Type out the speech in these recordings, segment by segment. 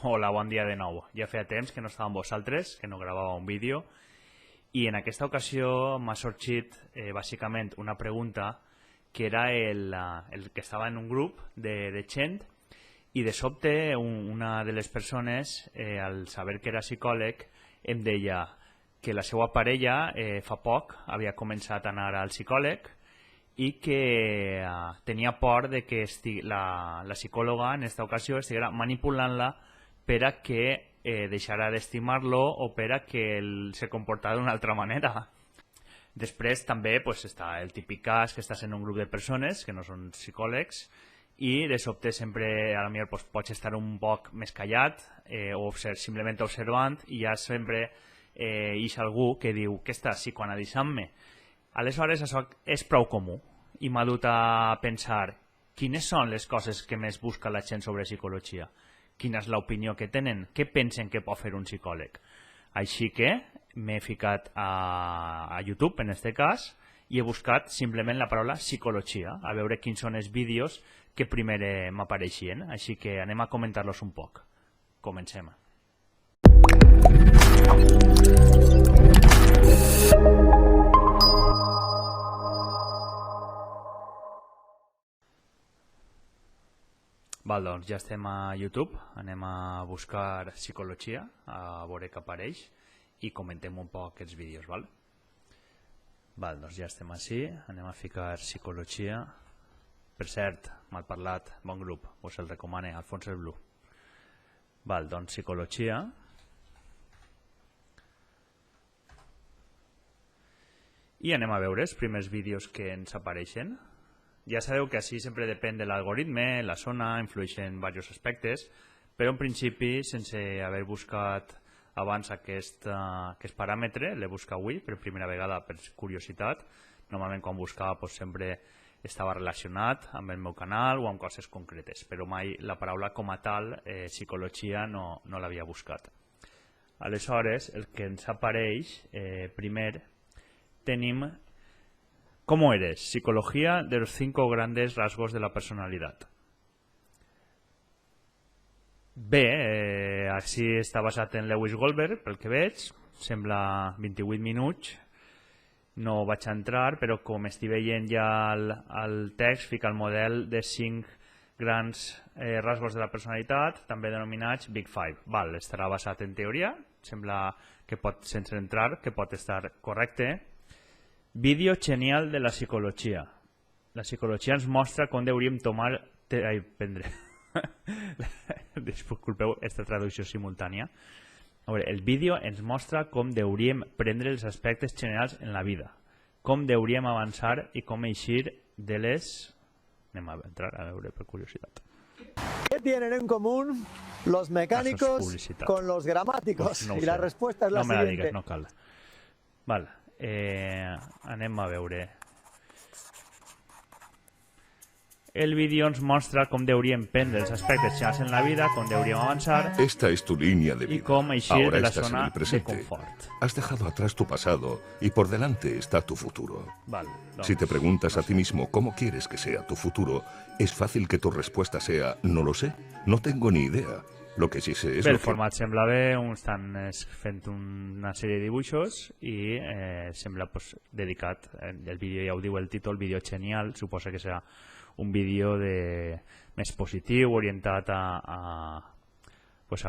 Hola, bon dia de nou. Ja feia temps que no estava amb vosaltres, que no gravava un vídeo, i en aquesta ocasió m'ha sorgit bàsicament una pregunta que era el que estava en un grup de gent, i de sobte una de les persones, al saber que era psicòleg, em deia que la seva parella fa poc havia començat a anar al psicòleg i que tenia por de que la psicòloga en aquesta ocasió estiguera manipulant-la per a que deixara d'estimar-lo o per a que ell se comportara d'una altra manera. Després també està el típic cas que estàs en un grup de persones que no són psicòlegs i de sobte sempre a la millor pots estar un poc més callat o simplement observant i ja sempre hi ha algú que diu que està psicoanalitzant-me. Aleshores això és prou comú i m'ha dut a pensar quines són les coses que més busca la gent sobre psicologia, quina és l'opinió que tenen, què pensen que pot fer un psicòleg. Així que m'he ficat a YouTube en aquest cas i he buscat simplement la paraula psicologia, a veure quins són els vídeos que primer m'apareixien, així que anem a comentar-los un poc. Comencem. Val, doncs ja estem a YouTube, anem a buscar psicologia, a veure què apareix i comentem un poc aquests vídeos, val? Val, doncs ja estem així, anem a ficar psicologia. Per cert, mal parlat, bon grup, us el recomane, Alfons el Blu. Val, doncs psicologia. I anem a veure els primers vídeos que ens apareixen. Ja sabeu que així sempre depèn de l'algoritme, la zona, influeixen diversos aspectes, però en principi, sense haver buscat abans aquest paràmetre, l'he buscat avui per primera vegada per curiositat. Normalment quan buscava sempre estava relacionat amb el meu canal o amb coses concretes, però mai la paraula com a tal, psicologia, no l'havia buscat. Aleshores, el que ens apareix, primer, tenim ¿Cómo eres? Psicología de los 5 grandes rasgos de la personalidad. Bé, així està basat en Lewis Goldberg, pel que veig. Sembla 28 minuts. No vaig entrar, però com estic veient ja el text, fica el model de 5 grans rasgos de la personalitat, també denominats Big Five. Val, estarà basat en teoria. Sembla que pot, sense entrar, que pot estar correcte. Vídeo genial de la psicologia. La psicologia ens mostra com hauríem prendre. Disculpeu aquesta traducció simultània. A veure, el vídeo ens mostra com hauríem prendre els aspectes generals en la vida, com hauríem avançar i com eixir de les... Anem a entrar a veure per curiositat. ¿Qué tienen en común los mecánicos con los gramáticos? No y la respuesta es la siguiente. No me la digues, no cal. Val. Anem a veure. El vídeo ens mostra com hauríem prendre els aspectes generals en la vida, com hauríem avançar. Esta es tu línea de vida. Y cómo eixir Ahora de la estás zona en el presente. de confort. Has dejado atrás tu pasado y por delante está tu futuro. Val, doncs, Si te preguntas a ti mismo cómo quieres que sea tu futuro, es fácil que tu respuesta sea no lo sé, no tengo ni idea. Lo que sí sé es el lo que... format sembla bé, estan fent una sèrie de dibuixos i sembla dedicat, el vídeo ja ho diu el títol, vídeo genial, suposa que serà un vídeo més positiu, orientat a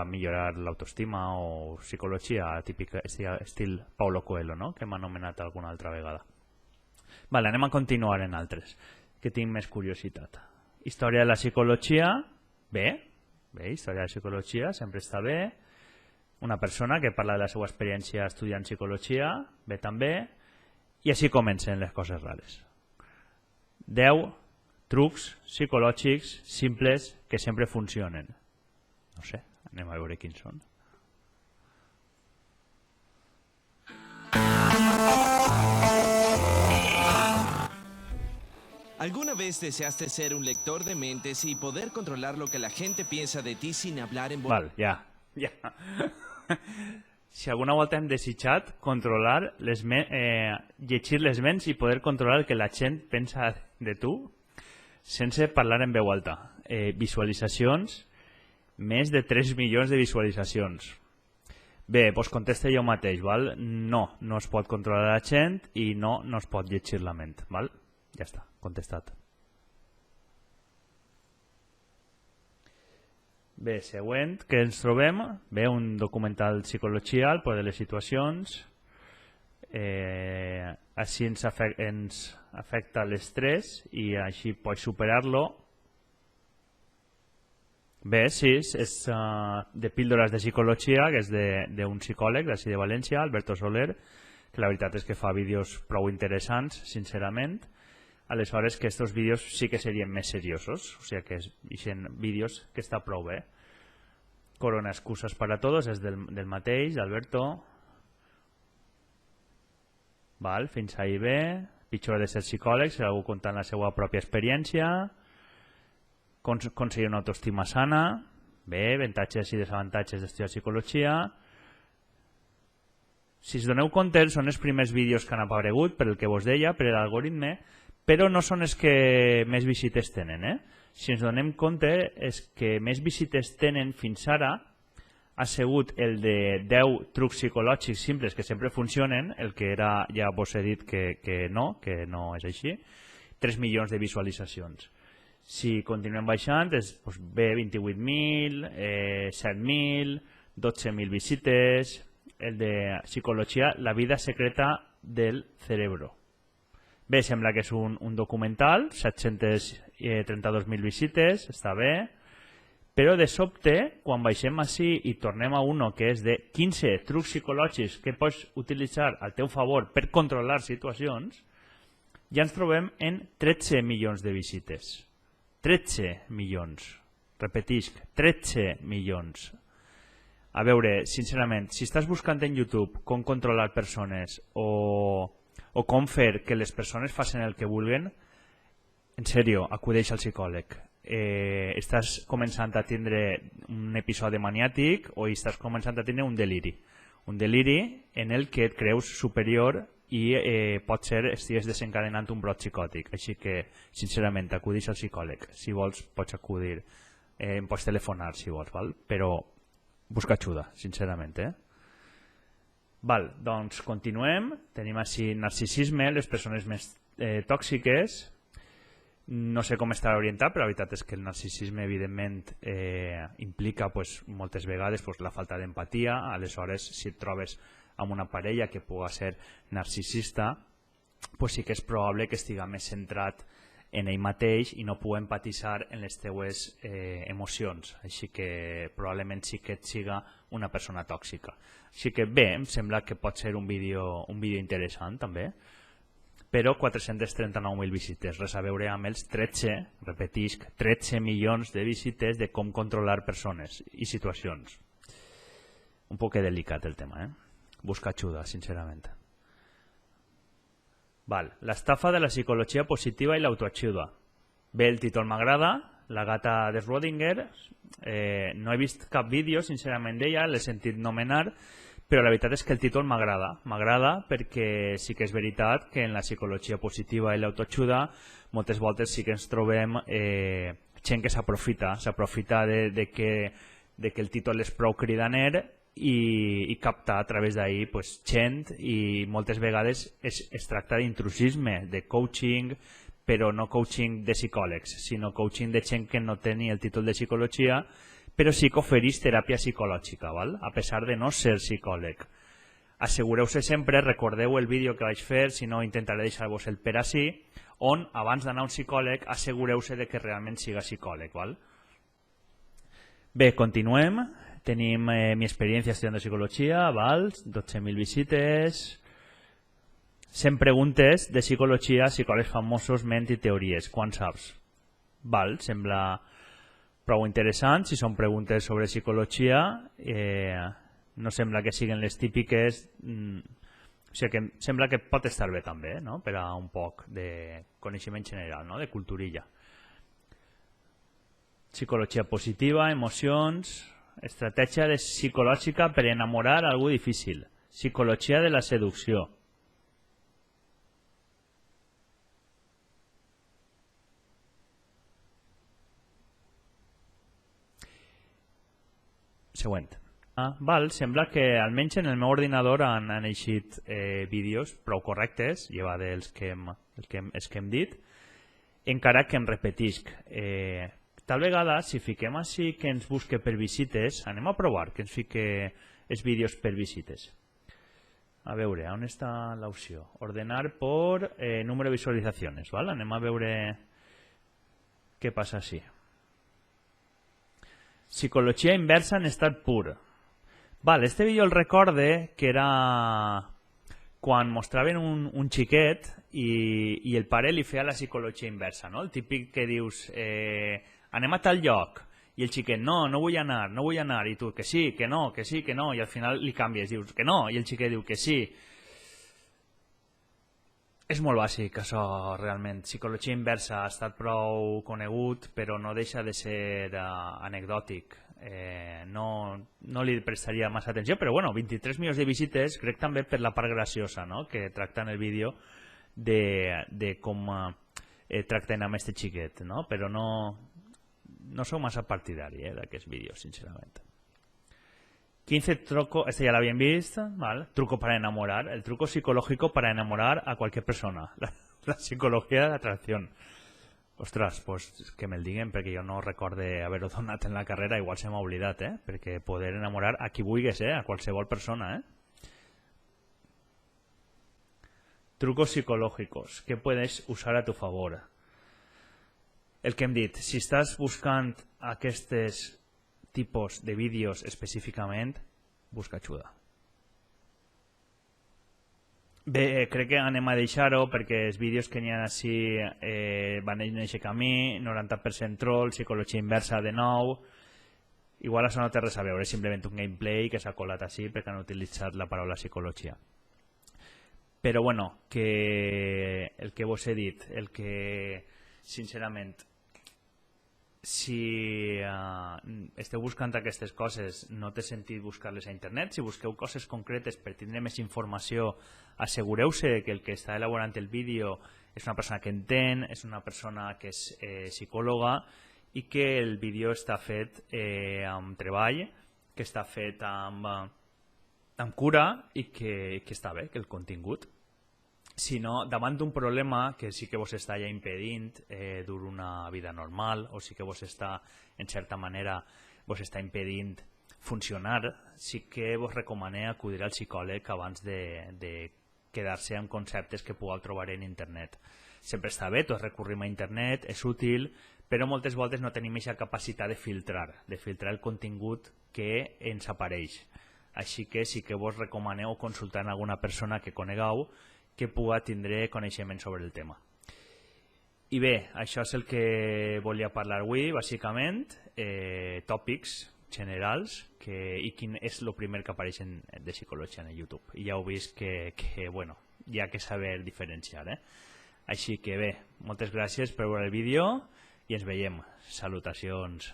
millorar l'autoestima o psicologia, típic estil Paulo Coelho, no? Que m'ha anomenat alguna altra vegada. Vale, anem a continuar en altres, que tinc més curiositat. Història de la psicologia, bé, història de la psicologia, sempre està bé. Una persona que parla de la seva experiència estudiant psicologia, bé també. I així comencen les coses rares. 10 trucs psicològics simples que sempre funcionen. No sé, anem a veure quins són. ¿Alguna vez deseaste ser un lector de mentes y poder controlar lo que la gente piensa de ti sin hablar en voz? Val, ja. Si alguna volta hem desitjat controlar llegir les ments i poder controlar el que la gent pensa de tu sense parlar en veu alta. Visualitzacions Més de 3 milions de visualitzacions. Bé, doncs contesta jo mateix, val? No es pot controlar la gent i no es pot llegir la ment, val? Ja està, contestat. Bé, següent, que ens trobem? Bé, un documental de psicologia, el poder de les situacions. Així ens afecta l'estrès i així pots superar-lo. Bé, sí, és de píldores de psicologia, que és d'un psicòleg d'ací de València, Alberto Soler, que la veritat és que fa vídeos prou interessants, sincerament. Aleshores, que aquests vídeos sí que serien més seriosos, o sigui que són vídeos que està prou bé. Corona Excusas para Todos és del mateix, d'Alberto. Fins ahí bé. Pitjor de ser psicòleg, serà algú contant la seva pròpia experiència. Aconseguir una autoestima sana. Bé, avantatges i desavantatges d'estudiar psicologia. Si us doneu compte, són els primers vídeos que han aparegut, per el que vos deia, per l'algoritme, però no són els que més visites tenen. Si ens donem compte, els que més visites tenen fins ara ha sigut el de 10 trucs psicològics simples que sempre funcionen, el que era, ja vos he dit que no és així, 3 milions de visualitzacions. Si continuem baixant, doncs bé, 28.000, 7.000, 12.000 visites, el de psicologia, la vida secreta del cerebro. Bé, sembla que és un documental, 732.000 visites, està bé, però de sobte, quan baixem així i tornem a uno que és de 15 trucs psicològics que pots utilitzar al teu favor per controlar situacions, ja ens trobem en 13 milions de visites. 13 milions. Repetisc, 13 milions. A veure, sincerament, si estàs buscant en YouTube com controlar persones o com fer que les persones facin el que vulguen, en sèrio, acudeix al psicòleg. Estàs començant a tindre un episodi maniàtic o estàs començant a tindre un deliri. Un deliri en el que et creus superior i pot ser estigues desencadenant un brot psicòtic. Així que, sincerament, acudeix al psicòleg. Si vols, pots acudir. Em pots telefonar, si vols, val? Però busca ajuda, sincerament. Doncs continuem. Tenim així narcisisme, les persones més tòxiques. No sé com estarà orientat, però la veritat és que el narcisisme, evidentment, implica moltes vegades la falta d'empatia. Aleshores, si et trobes amb una parella que pugui ser narcisista, sí que és probable que estigui més centrat en ell mateix i no pugui empatitzar en les teues emocions. Així que probablement sí que et siga una persona tòxica. Així que bé, em sembla que pot ser un vídeo interessant també, però 439.000 visites, res a veure amb els 13 milions de visites de com controlar persones i situacions. Un poc delicat el tema, Busca ajuda, sincerament. L'estafa de la psicologia positiva i l'autoajuda. Bé, el títol m'agrada, la gata de Schrödinger. No he vist cap vídeo, sincerament, d'ella, l'he sentit nomenar, però la veritat és que el títol m'agrada. M'agrada perquè sí que és veritat que en la psicologia positiva i l'autoajuda moltes voltes sí que ens trobem gent que s'aprofita de que el títol és prou cridaner i captar a través d'ahir gent, i moltes vegades es tracta d'intrusisme, de coaching, però no coaching de psicòlegs, sinó coaching de gent que no té ni el títol de psicologia, però sí que ofereix teràpia psicològica, a pesar de no ser psicòleg. Assegureu-se sempre, recordeu el vídeo que vaig fer, si no intentaré deixar-vos el per ací, on abans d'anar a un psicòleg assegureu-se de que realment siga psicòleg. Bé, continuem. Tenim mi experiència estudiant psicologia, 12.000 visites. 100 preguntes de psicologia, psicòlegs famosos, ment i teories. Quan saps? Sembla prou interessant. Si són preguntes sobre psicologia, no sembla que siguin les típiques. O sigui que sembla que pot estar bé també, per a un poc de coneixement general, de culturilla. Psicologia positiva, emocions. Estratègia psicològica per enamorar a algú difícil. Psicologia de la seducció. Següent. Sembla que almenys en el meu ordinador han eixit vídeos prou correctes, llevat els que hem dit, encara que em repetisc. Tal vegada, si fiquem així que ens busque per visites, anem a provar que ens fique els vídeos per visites. A veure, on està l'opció? Ordenar por número de visualitzacions, ¿vale? Anem a veure què passa així. Psicologia inversa en estat pur. Vale, este vídeo el recorde que era quan mostraven un xiquet i el pare li feia la psicologia inversa, no? El típic que dius, anem a tal lloc, i el xiquet, no vull anar, i tu, que sí, que no, i al final li canvies, dius que no, i el xiquet diu que sí. És molt bàsic, això, realment. Psicologia inversa ha estat prou conegut, però no deixa de ser anecdòtic. No li prestaria massa atenció, però bueno, 23 milions de visites, crec també per la part graciosa, no?, que tracta en el vídeo de com tracten amb este xiquet, no? Però no sou massa partidari d'aquests vídeos, sincerament. 15 trucos, este ya lo habían visto, ¿vale? Truco para enamorar, el truco psicológico para enamorar a cualquier persona, la psicología de atracción. Ostres, pues que me'l diguen, perquè jo no recorde haver-ho donat en la carrera, igual se m'ha oblidat, perquè poder enamorar a qui vulguis, a qualsevol persona, Trucos psicológicos que puedes usar a tu favor. El que hem dit, si estàs buscant aquests tipus de vídeos específicament, busca ajuda. Bé, crec que anem a deixar-ho perquè els vídeos que n'hi ha així van en aquest camí, 90% troll, psicologia inversa de nou. Igual això no té res a veure, és simplement un gameplay que s'ha colat així perquè han utilitzat la paraula psicologia. Però bueno, que el que vos he dit, el que sincerament, si esteu buscant aquestes coses, no té sentit buscar-les a internet. Si busqueu coses concretes per tindre més informació, assegureu-se que el que està elaborant el vídeo és una persona que entén, és una persona que és psicòloga i que el vídeo està fet amb treball, que està fet amb cura i que està bé, que el contingut. Si no, davant d'un problema que sí que vos està ja impedint dur una vida normal, o sí que vos està, en certa manera, vos està impedint funcionar, sí que vos recomané acudir al psicòleg abans de quedar-se amb conceptes que pugueu trobar en internet. Sempre està bé, tots recurrim a internet, és útil, però moltes voltes no tenim aquesta capacitat de filtrar el contingut que ens apareix. Així que sí que vos recomaneu consultar amb alguna persona que conegueu que puga tindre coneixement sobre el tema. I bé, això és el que volia parlar avui, bàsicament, tòpics generals i quin és el primer que apareix de psicologia en YouTube. I ja heu vist que bueno, hi ha que saber diferenciar. Així que bé, moltes gràcies per veure el vídeo i ens veiem. Salutacions.